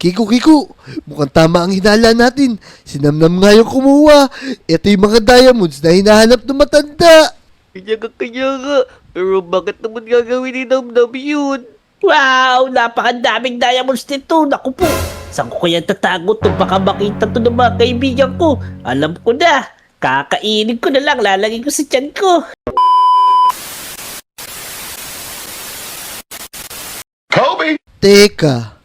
Kiko, mukhang tama ang hinala natin. Si Namnam nga yung kumuha. Ito yung mga diamonds na hinahanap ng matanda. Kanya nga. Pero bakit naman gagawin ni Namnam yun? Wow! Napakadaming diamonds nito. Naku po. Saan ko kaya tatago to? Baka makita to ng mga kaibigan ko. Alam ko na. Kakainin ko na lang. Lalagay ko sa tiyan ko. Teka,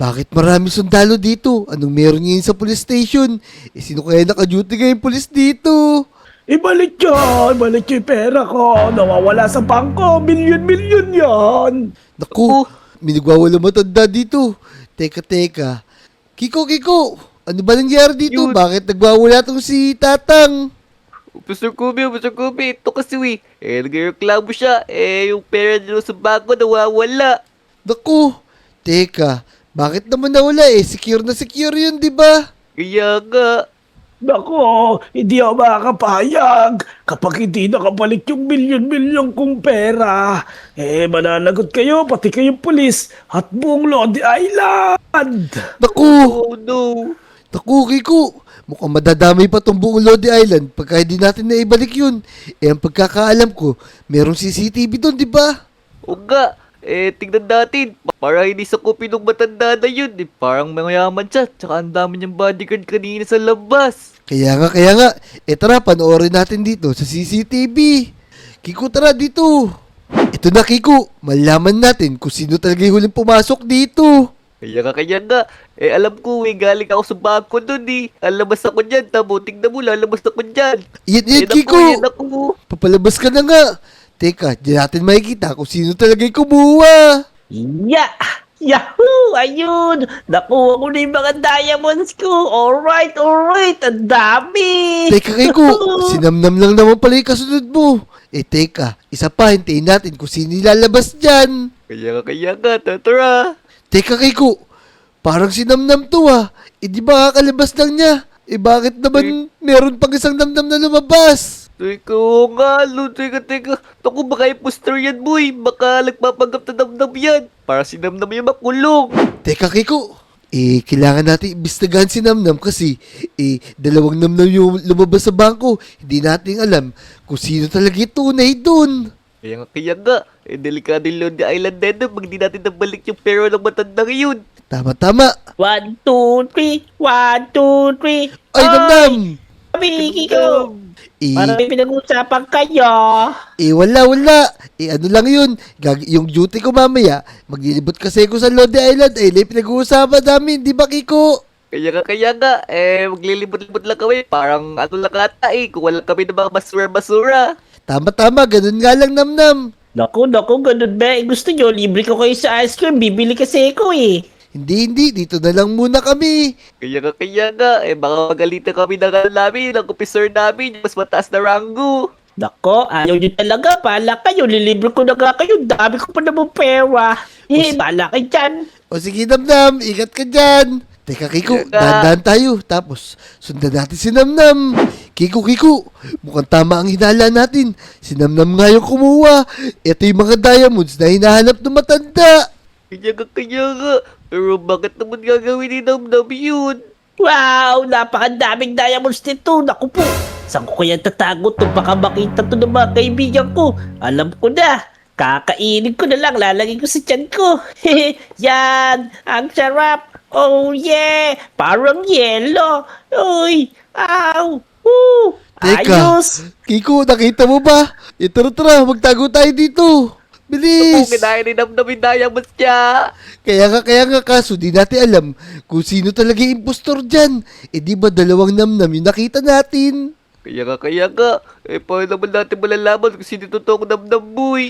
bakit marami sundalo dito? Anong meron ngayon sa police station? Sino kaya naka-duty ngayong police dito? Ibalik yung pera ko. Nawawala sa bangko. Milyon-milyon yan. Naku, may nagwawala matanda dito. Teka. Kiko, ano ba nangyari dito? Yun. Bakit nagwawala tong si Tatang? Pastor Kobe, ito kasi nagreklamo siya. Yung pera nila sa bangko nawawala. Naku, teka, bakit naman nawala Secure na secure yun, di ba? Kaya nga. Nako, hindi ako makakapayag kapag hindi nakabalik yung milyon-milyon kong pera. Mananagot kayo, pati kayong pulis at buong Lodi Island. Naku, Oh no. Kiko, mukhang madadamay pa tong buong Lodi Island pagka hindi natin naibalik yun. Ang pagkakaalam ko, merong CCTV doon, di ba? O nga. Tingnan natin. Para hindi sa kopi ng matanda na yun. Parang mayaman siya. Tsaka ang dami niyang bodyguard kanina sa labas. Kaya nga. Tara, panoorin natin dito sa CCTV. Kiko, tara dito. Ito na, Kiko. Malaman natin kung sino talaga yung huling pumasok dito. Kaya nga. Alam ko, galing ako sa bangko dun Lalabas ako dyan. Tingnan mo, lalabas ako dyan. Yan, Kiko. Yan ako. Papalabas ka na nga. Teka, di natin makikita kung sino talaga yung kumuha. Yahoo! Ayun! Nakuha ko na yung mga diamonds ko. Alright. Ang dami! Teka, Kiko. Sinamnam lang naman pala yung kasunod mo. Teka, isa pa, hintayin natin kung sino ilalabas dyan. Kaya nga, tara. Teka, Kiko. Parang sinamnam to di ba kakalabas lang niya? Bakit naman meron pang isang namnam na lumabas? Teka nga, teka. Naku, baka imposter yan, boy. Baka nagpapanggap na Namnam yan. Para si Namnam yung makulong. Teka, Kiko. Kailangan natin imbestigahan si Namnam kasi dalawang Namnam yung lumabas sa bangko. Hindi natin alam kung sino talaga yung tunay dun. Kaya nga. Delikado yung Lodi Island na yun. Pag di natin nabalik yung pera ng matanda ngayon. Tama. 1, 2, 3. 1, 2, 3. Ay, Namnam! Biki ko! Eh, Para may pinag-usapan kayo. wala. Ano lang yun? Yung duty ko mamaya, maglilibot kasi ako sa Lodi Island. Pinag-uusapan namin, di ba, Kiko? Kaya nga. Maglilibot-libot lang kami. Parang ano lang ata kung wala kami ng mga basura-basura. Tama, ganun nga lang, Namnam. Naku, ganun ba? Gusto nyo, libre ko kayo sa ice cream. Bibili kasi ako Hindi, dito na lang muna kami. Kaya nga. Baka magalitan kami ng officer namin. Mas mataas na rango. Nako, ayaw nyo talaga. Pala kayo, lilibre ko na nga kayo. Dami ko pa naman pera. Bala kayo dyan. O sige, Namnam, ingat ka dyan. Teka, Kiko, Kaya nga. dahan-dahan tayo. Tapos, sundan natin si Namnam. Kiko, mukhang tama ang hinala natin. Si Namnam nga yung kumuha. Ito yung mga diamonds na hinahanap ng matanda. Kaya nga. Pero bakit naman gagawin ni Namnam yun? Wow, napakadaming diamonds nito. Naku po. Saan ko kaya tatago to? Baka makita to ng mga kaibigan ko. Alam ko na. Kakainin ko na lang. Lalagay ko sa tiyan ko. Yan. Ang sarap. Oh yeah. Parang yelo. Uy. Ow. Woo. Teka, Ayos. Kiko, nakita mo ba? Tara, magtago tayo dito. Kung Bilis! kinaya ni Namnam yung diamonds niya. Kaya nga kaso, di natin alam kung sino talaga yung impostor dyan. Di ba dalawang Namnam yung nakita natin? Kaya nga. Paano naman natin malalaman kung sino totoong Namnam, boy?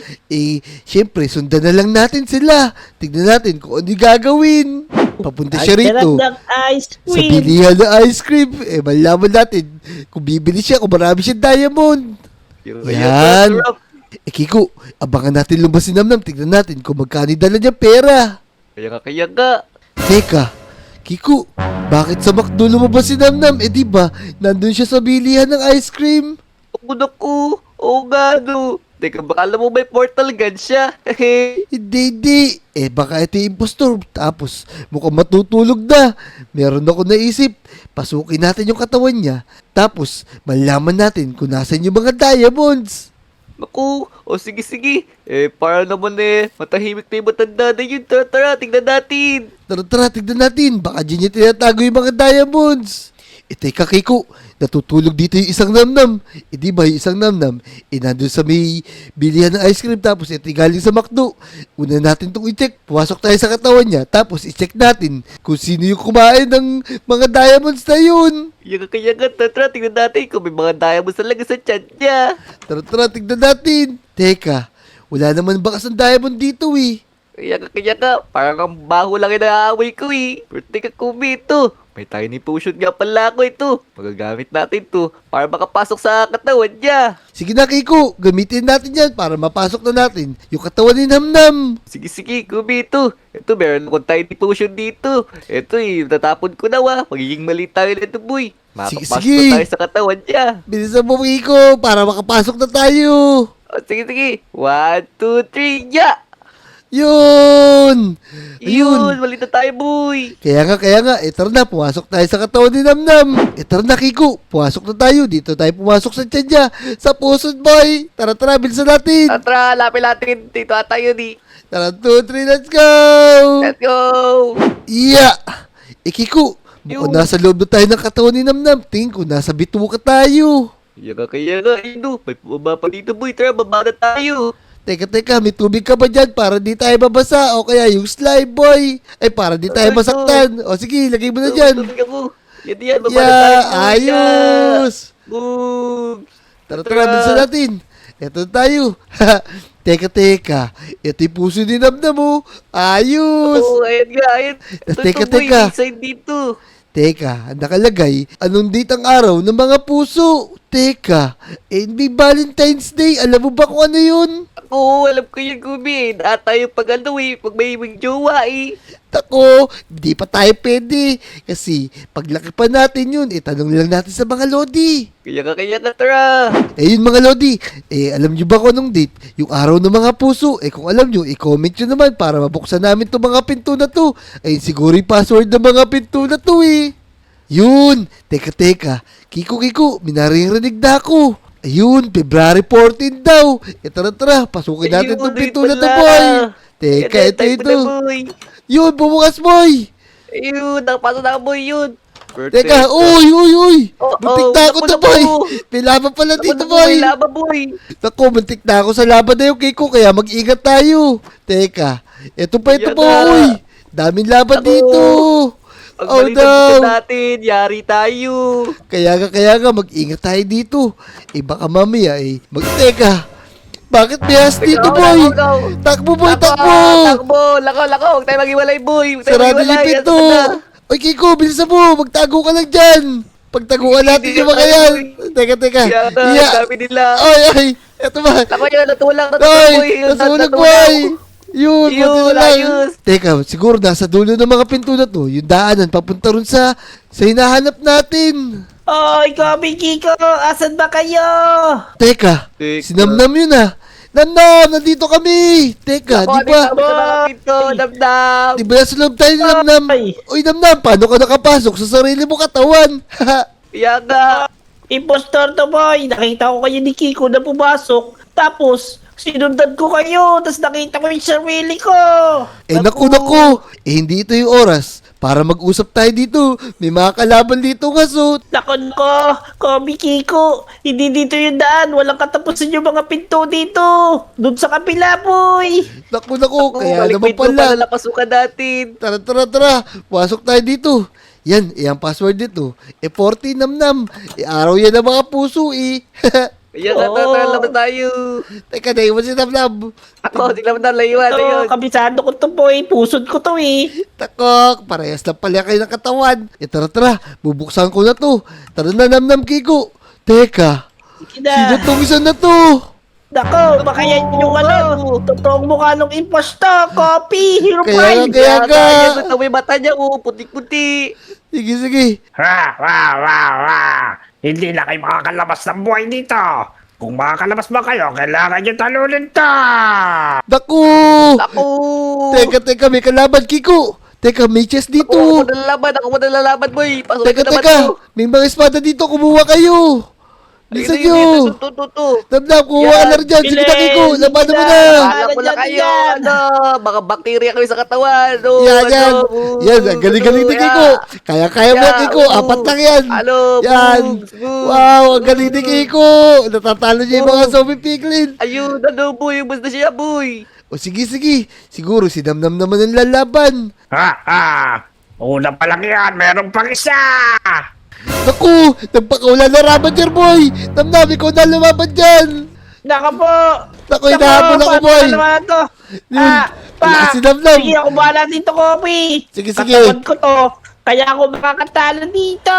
Syempre, sundan na lang natin sila. Tignan natin kung ano yung gagawin. Papunta siya Ay, rito. sarap ng ice Sa cream. bilihan ng ice cream. Malaman natin kung bibili siya, kung marami siyang diamond. Yan. Sarap. Kiko, abangan natin lumabas si Namnam. Tignan natin kung magkano dala niya pera. Kaya nga. Teka, Kiko, bakit sa McDo lumabas si Namnam? Di ba, nandun siya sa bilihan ng ice cream? Naku. Oo nga, no. Teka, baka alam mo may portal gun siya. Hindi. Baka ito yung impostor. Tapos, mukhang matutulog na. Meron ako naisip. Pasukin natin yung katawan niya. Tapos, malaman natin kung nasan yung mga diamonds. Naku, o sige. Para naman matahimik na yung matanda na yun. Tara, tingnan natin. Tara, tignan natin. Baka dyan niya tinatago yung mga diamonds. Teka, Kiko. Natutulog dito yung isang namnam. Di ba yung isang namnam? Nandun sa may bilihan ng ice cream. Tapos galing sa McDo. Una natin itong i-check. Pumasok tayo sa katawan niya. Tapos i-check natin kung sino yung kumain ng mga diamonds na yun. Kaya nga, tara, tingnan natin kung may mga diamonds talaga sa chan niya. Tara, tignan natin. Teka, wala naman bakas ng diamond dito eh. Kaya nga, parang ang baho lang yung naaamoy ko Pero teka, Kubi, ito. May tiny potion nga pala ako ito. Magagamit natin to para makapasok sa katawan niya. Sige na, Kiko. Gamitin natin yan para mapasok na natin yung katawan ni Namnam. Sige, Kubi, ito. Ito, meron akong tiny potion dito. Ito tatapon ko na Magiging mali tayo nito, boy. Makapasok Sige. na tayo sa katawan niya. Bilisan mo, Kiko, para makapasok na tayo. O, sige. 1, 2, 3, ya! Yun! Yun, mali na tayo, boy. Kaya nga, tara na, pumasok tayo sa katawan ni Namnam. Tara na, Kiko, pumasok na tayo. Dito tayo pumasok sa tiyan niya, sa pusod, boy. Tara, bilisan natin. Tara, lapit natin. Dito tayo Tara, 2, 3, let's go! Let's go! Iya! Kiko, Yung- mukhang nasa loob na tayo ng katawan ni Namnam. Tingin ko, nasa bituka tayo. Kaya nga, may bumaba pa dito, boy. Tara, baba na tayo. Teka, may tubig ka ba dyan para di tayo babasa? O kaya yung slime, boy? Ay, para di tayo masaktan. O sige, lagay mo na dyan. Tubig ako. Yan, baba na tayo. Yeah, boy. ayos! Boom! Tara, bilisan natin. Eto tayo. Teka. Ito yung puso ni Namnam mo. Ayos! Oo, ayan. Teka. Boy, may sign dito. Teka, nakalagay, anong date ang araw ng mga puso? Teka, NB Valentine's Day, alam mo ba kung ano yun? Oo, alam ko yun, Gubi. Tayo pag pag may jowa Tako, di pa tayo pwede. Kasi, paglaki pa natin yun, tanong lang natin sa mga lodi. Kaya nga, tara. Yun mga lodi, alam nyo ba kung anong date? Yung araw ng mga puso. Kung alam nyo, i-comment nyo naman para mabuksan namin itong mga pinto na to. Siguro yung password ng mga pinto na to Yun, teka. Kiko, minaririnig na ako. Ayun, February 14 daw. Tara, pasukin natin itong pinto na to, boy. Teka, ito. Yun, bumukas, boy. Ayun, nakapasok na boy yun. Teka, uy. Oh, Muntik na ako to, boy. May laban pala dito, boy. Laba, boy. Naku, muntik na ako sa laban na yung Kiko, kaya mag-ingat tayo. Teka, ito pa, Yan boy. na. Daming laban Ako. dito. Ang Oh, mali no. natin, yari tayo. Kaya nga, mag-ingat tayo dito. Baka mamaya, Teka, bakit may has dito, boy? Takbo, boy, takbo. Lako. Huwag tayo mag-iwalay, boy. Sarado yung pinto. Oy, Kiko, bilisan mo. Magtago ka lang dyan. Pagtaguan natin Hindi yung mga na yan. tayo, Teka. Kaya na, Iya. sabi nila. Ay. Eto ba? Ako yun, natulak, Ay, nasunog, boy. Yun, buti na lang. ayos. Teka, siguro nasa dulo ng mga pinto na to, yung daanan papunta rin sa hinahanap natin. Oy, Kobe Kiko, asan ba kayo? Teka, si Namnam yun Namnam, nandito kami. Teka, di ba? Damdam. Di ba nasa loob tayo ni Namnam? Ay. Uy, Namnam, paano ka nakapasok sa sarili mo katawan? Kaya nga. Impostor to, boy. Nakita ko kayo ni Kiko na pumasok. Tapos, sinundan ko kayo. Tapos nakita ko yung sarili ko. Naku. Hindi ito yung oras para mag-usap tayo dito. May mga kalaban dito kaso. Nakon ko, Kobe Kiko. Hindi dito yung daan. Walang katapusan yung mga pinto dito. Doon sa kapila, boy. Naku, kaya Balik naman pinto pala. para napasukan natin. Tara. Pasok tayo dito. Yan, ang password dito. 40 Namnam. Araw yan ng mga puso Kaya nga, tara naman tayo. Teka, naiwan si Namnam. Ako, tignan mo na, layuan. Ito, kabisado ko to, boy. Pusod ko to, Takok, parehas lang pala kayo ng katawan. Tara, bubuksan ko na to. Tara na, Namnam, Kiko. Teka, Sige na. sino tong isa na to? Nako, baka yan yung totoong mukha ng impostor. Copy, Hero Kaya Prime. nga. Ito may mata niya, puti-puti. Sige. Hindi na kayo makakalabas ng buhay dito. Kung makakalabas ba kayo, kailangan nyo talunin to! Naku! Ako! Teka, may kalaban, Kiko. Teka, may chest Ako dito. ako nalalaban, boy. Pasukin Teka, ko naman teka. to. May mga espada dito. Kumuha kayo. Lisa nyo. To. Damdam, kumuha ka Yan. na rin dyan. Sige na, Kiko. Bilis, Labanan mo sige na. na. Alam ko na Dyan, kayo, dyan. mga bakterya kayo sa katawan. Yan. Yan, ang galing-galing ni Kiko. Kaya mo yan, Kiko. Apat lang yan. Halo, Yan. boobs. Wow, ang galing ni Kiko. Natatalo niya yung mga zombie piglin. Ayun, boy. Basta siya, boy. O sige. Siguro si Damdam naman ang lalaban. Una pa lang yan, meron pang isa! Naku, nagpakaula na Ravager, boy. Damdam, ikaw na lumaban dyan. Naka po! Naku, hinahabol ako, paano boy. na naman to? Yun, lakas si Damdam. Sige, ako bahala dito, Kopi. Sige. Katawan ko to. Kaya ako makakatalo dito.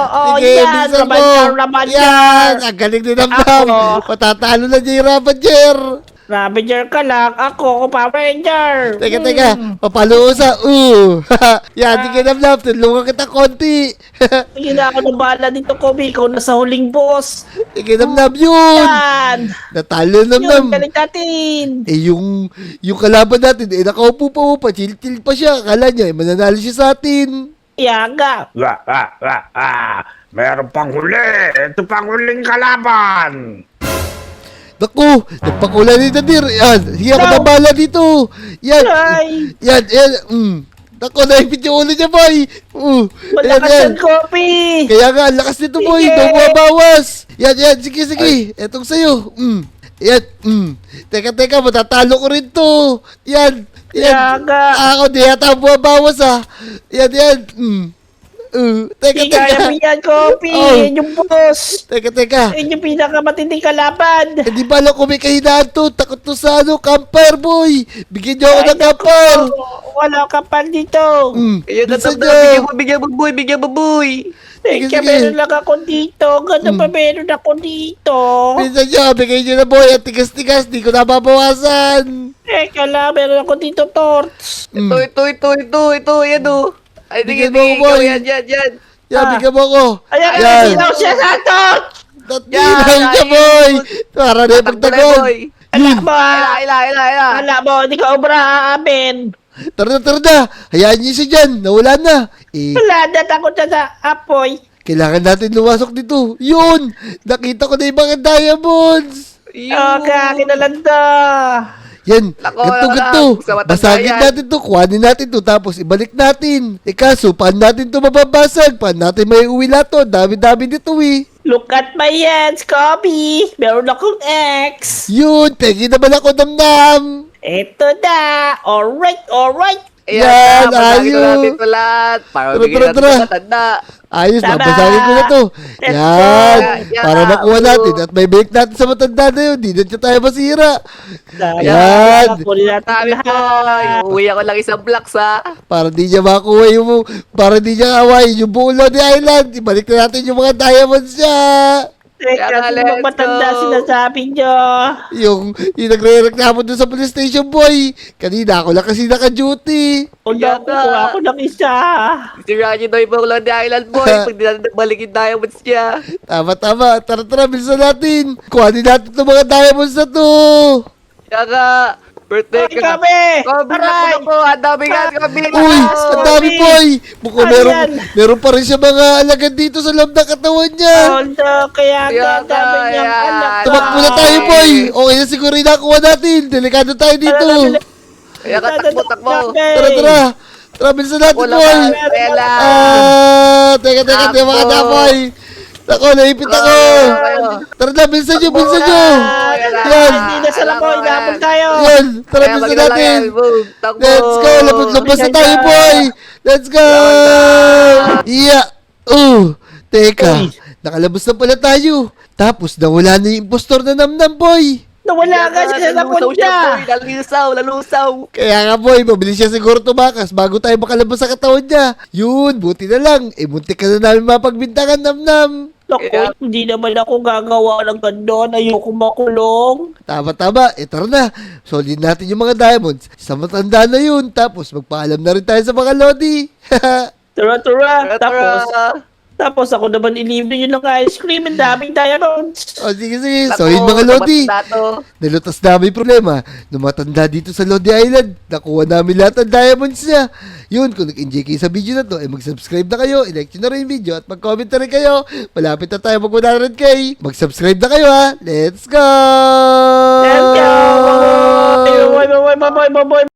Oh, Sige, yan. bilisan mo. Raman Yan, ang galing ni Damdam. Ako. Patatalo na niya yung Ravager. Ravager ka lang. Ako Power Ranger. Teka, papalusa. Yan, sige Damdam, tulungan kita konti. Sige na ako nang bahala dito, Kopi. Ikaw na sa huling boss. Sige Damdam, yun. Yan. Natalo Yun, Damdam. galing natin. Eh, yung kalaban natin, nakaupo pa, chill pa siya. Akala niya, mananalo siya sa atin. Yaga. Meron pang huli. Ito pang huling kalaban. Naku, nagpakulay ni Nadir. Yan, sige ako No. na bala dito. Yan, Ay. yan. Naku, naipit yung ulo niya, boy. Malakas yan, Kopi. Kaya nga, ang lakas nito, boy. Sige. Daw bumabawas. Yan, sige. Etong sa'yo. Yan, Teka, matatalo ko rin to. Yan. Yaga. Ako, di yata bumabawas, ah. Yan. Hindi kaya mo yan, Kopi. Oh. Yan yung boss. Teka. Yan yung pinakamatinding kalaban. Hindi ba alam kung may kahinaan to? Takot to sa campfire, boy. Bigyan niyo ako ng campfire. Wala ka pa dito. Ayun, Bilisan bigyan niyo. mo, boy. Teka, sige. meron lang ako dito. Gano'n pa meron ako dito. Bilisan niyo, bigyan niyo na, boy. At tigas-tigas, di ko nababawasan. Teka lang, meron ako dito, Torts. Ito, yan o. Ay, Bigyan tingin, mo, boy. yan. Yan, bigyan mo ako. Ayan, Yan. sinaw siya sa Torts. Tatinaw Yan, niya, ayun. boy. Para na yung Takbo na, pagtagon. boy. Anak mo, ah. Ila. Alam mo, hindi ka obra amin. Tara na. Hayaan niyo siya dyan. Nawala na. Wala na, takot na sa apoy. Kailangan natin lumasok dito. Yun! Nakita ko na yung mga diamonds. Okay, kinalanda. Yan, Nako, ganto. sa matanda Basagin yan. natin to, kuhanin natin to, tapos ibalik natin. Kaso, paano natin to mababasag? Paano natin may uwi lahat to? Dami-dami nito eh. Look at my hands, Kobe. Meron akong X. Yun, tingin naman ako namnam. Eto na. Alright. Yan, Pasagin ayun. na natin ito lahat. Para Tara, bigyan natin tara. sa matanda. Ayos, Tama. babasagin ko na to. Let's Yan, go. para Yeah, makuha bro. natin at may balik natin sa matanda na yun. Di na siya tayo masira. Yan. Yan. Kunin natin Sabi ko, lahat. uuwi ako lang isang blocks ha. Para di niya makuha yung, para di niya kawain yung buong Lodi Island. Ibalik na natin yung mga diamonds niya. Teka, Yan, sino let's bang matanda go. sinasabi nyo? Yung nagre-reklamo doon sa police station, boy. Kanina ako lang kasi naka-duty. Wala, kukuha ako ng isa. Si Raji daw yung Lodi Island boy. Pag di natin balikin diamonds niya. Tama. Tara, bilisan natin. Kuhanin natin itong mga diamonds na to. Kaya nga, birthday Ay, ka. kami! Kobe Aray! na po. Ang dami nga kami. Uy, ang dami, boy. Mukhang Ayan. meron pa rin siya mga alagad dito sa loob ng katawan niya. Although, kaya Kaya nga dami nga, niyang yan. anak. Tumakbo na tayo, boy. Okay na siguro yung nakuha natin. Delikado tayo dito. Kaya ka, takbo. Tara, bilisan natin, Wala boy. ka. Kaya lang. Teka, di mga Takbo. dapoy. Nako, naipit ako. Tara na, bilisan nyo. Yan. Hindi na sa labo, inabot tayo. Yan, tara, Kaya bilisan maganda lang natin. yan. Boom. Takbo. Let's go, labas na tayo, boy. Let's go. Yeah. Teka, Uy. nakalabas na pala tayo. Tapos, nawala na yung impostor na namnam, boy. Nawala ka siya sa Lalusaw lapon siya, boy. niya. Lalusaw. Kaya nga, boy, mabilis siya siguro tumakas bago tayo makalabas sa katawan niya. Yun, buti na lang. Muntik ka na namin mapagbintangan, namnam. Naku, hindi naman ako gagawa ng ganda. Ayoko makulong. Tama. Tara na. Solid natin yung mga diamonds. Sa matanda na yun. Tapos magpaalam na rin tayo sa mga lodi. Tara. Tapos, Tapos ako naman ilibre yun ng ice cream. Ang daming diamonds. O sige, sige. Naku, So yun mga Lodi. tapat na to. Nalutas namin yung problema. Nung matanda dito sa Lodi Island, nakuha namin lahat ng diamonds niya. Yun, kung nag-enjoy kayo sa video na to, ay mag-subscribe na kayo, i-like nyo na rin yung video, at mag-comment na rin kayo. Malapit na tayo mag-100k. Mag-subscribe na kayo ha. Let's go! Let's go! Bye bye bye bye bye bye.